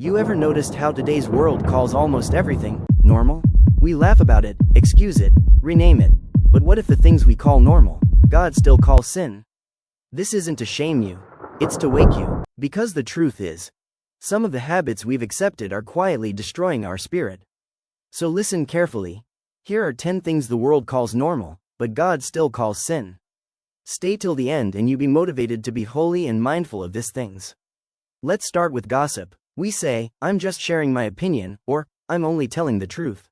You ever noticed how today's world calls almost everything normal? We laugh about it, excuse it, rename it. But what if the things we call normal, God still calls sin? This isn't to shame you, it's to wake you. Because the truth is, some of the habits we've accepted are quietly destroying our spirit. So listen carefully. Here are 10 things the world calls normal, but God still calls sin. Stay till the end and you'll be motivated to be holy and mindful of these things. Let's start with gossip. We say, I'm just sharing my opinion, or, I'm only telling the truth.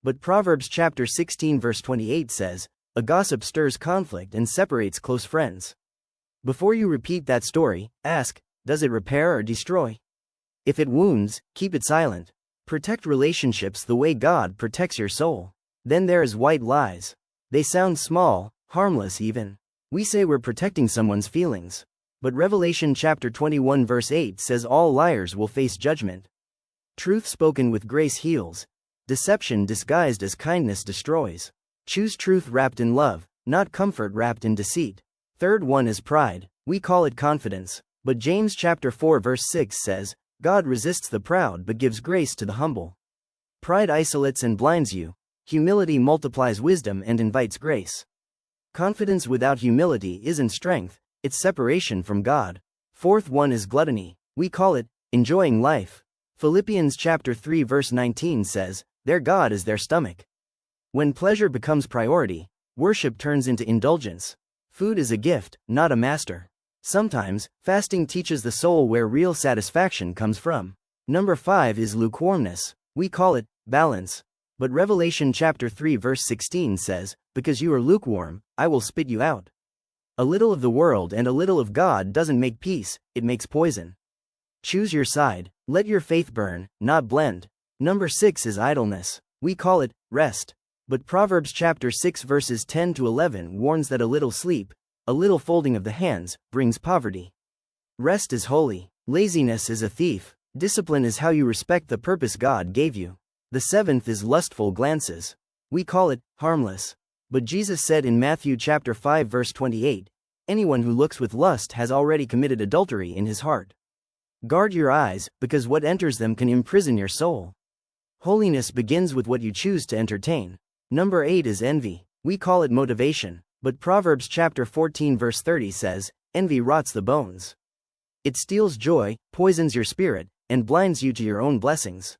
But Proverbs chapter 16 verse 28 says, a gossip stirs conflict and separates close friends. Before you repeat that story, ask, does it repair or destroy? If it wounds, keep it silent. Protect relationships the way God protects your soul. Then there is white lies. They sound small, harmless even. We say we're protecting someone's feelings. But Revelation chapter 21 verse 8 says all liars will face judgment. Truth spoken with grace heals. Deception disguised as kindness destroys. Choose truth wrapped in love, not comfort wrapped in deceit. Third one is pride. We call it confidence. But James chapter 4 verse 6 says, God resists the proud but gives grace to the humble. Pride isolates and blinds you. Humility multiplies wisdom and invites grace. Confidence without humility isn't strength, it's separation from God. Fourth one is gluttony. We call it enjoying life. Philippians chapter 3 verse 19 says, their God is their stomach. When pleasure becomes priority, worship turns into indulgence. Food is a gift, not a master. Sometimes, fasting teaches the soul where real satisfaction comes from. Number 5 is lukewarmness. We call it balance. But Revelation chapter 3 verse 16 says, because you are lukewarm, I will spit you out. A little of the world and a little of God doesn't make peace, it makes poison. Choose your side, let your faith burn, not blend. Number 6 is idleness. We call it rest. But Proverbs chapter 6 verses 10 to 11 warns that a little sleep, a little folding of the hands, brings poverty. Rest is holy. Laziness is a thief. Discipline is how you respect the purpose God gave you. The 7th is lustful glances. We call it harmless. But Jesus said in Matthew chapter 5 verse 28, anyone who looks with lust has already committed adultery in his heart. Guard your eyes, because what enters them can imprison your soul. Holiness begins with what you choose to entertain. Number 8 is envy. We call it motivation. But Proverbs chapter 14 verse 30 says, envy rots the bones. It steals joy, poisons your spirit, and blinds you to your own blessings.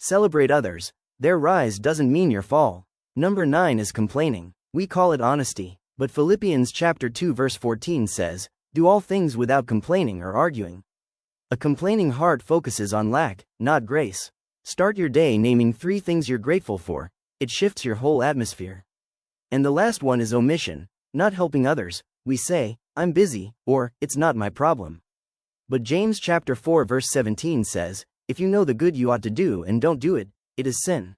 Celebrate others. Their rise doesn't mean your fall. Number 9 is complaining. We call it honesty. But Philippians chapter 2 verse 14 says, do all things without complaining or arguing. A complaining heart focuses on lack, not grace. Start your day naming 3 things you're grateful for. It shifts your whole atmosphere. And the last one is omission, not helping others. We say, I'm busy, or, it's not my problem. But James chapter 4 verse 17 says, if you know the good you ought to do and don't do it, it is sin.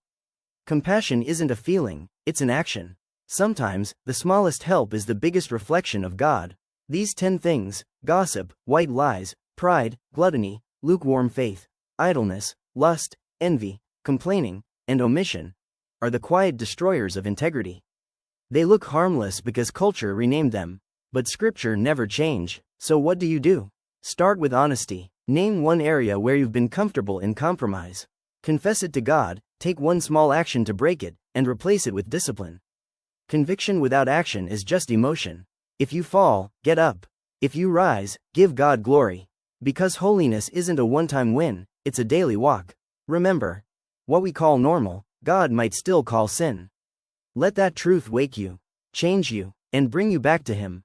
Compassion isn't a feeling, it's an action. Sometimes, the smallest help is the biggest reflection of God. These 10 things, gossip, white lies, pride, gluttony, lukewarm faith, idleness, lust, envy, complaining, and omission, are the quiet destroyers of integrity. They look harmless because culture renamed them, but scripture never changed. So what do? Start with honesty. Name one area where you've been comfortable in compromise. Confess it to God, take one small action to break it, and replace it with discipline. Conviction without action is just emotion. If you fall, get up. If you rise, give God glory. Because holiness isn't a one-time win, it's a daily walk. Remember, what we call normal, God might still call sin. Let that truth wake you, change you, and bring you back to Him.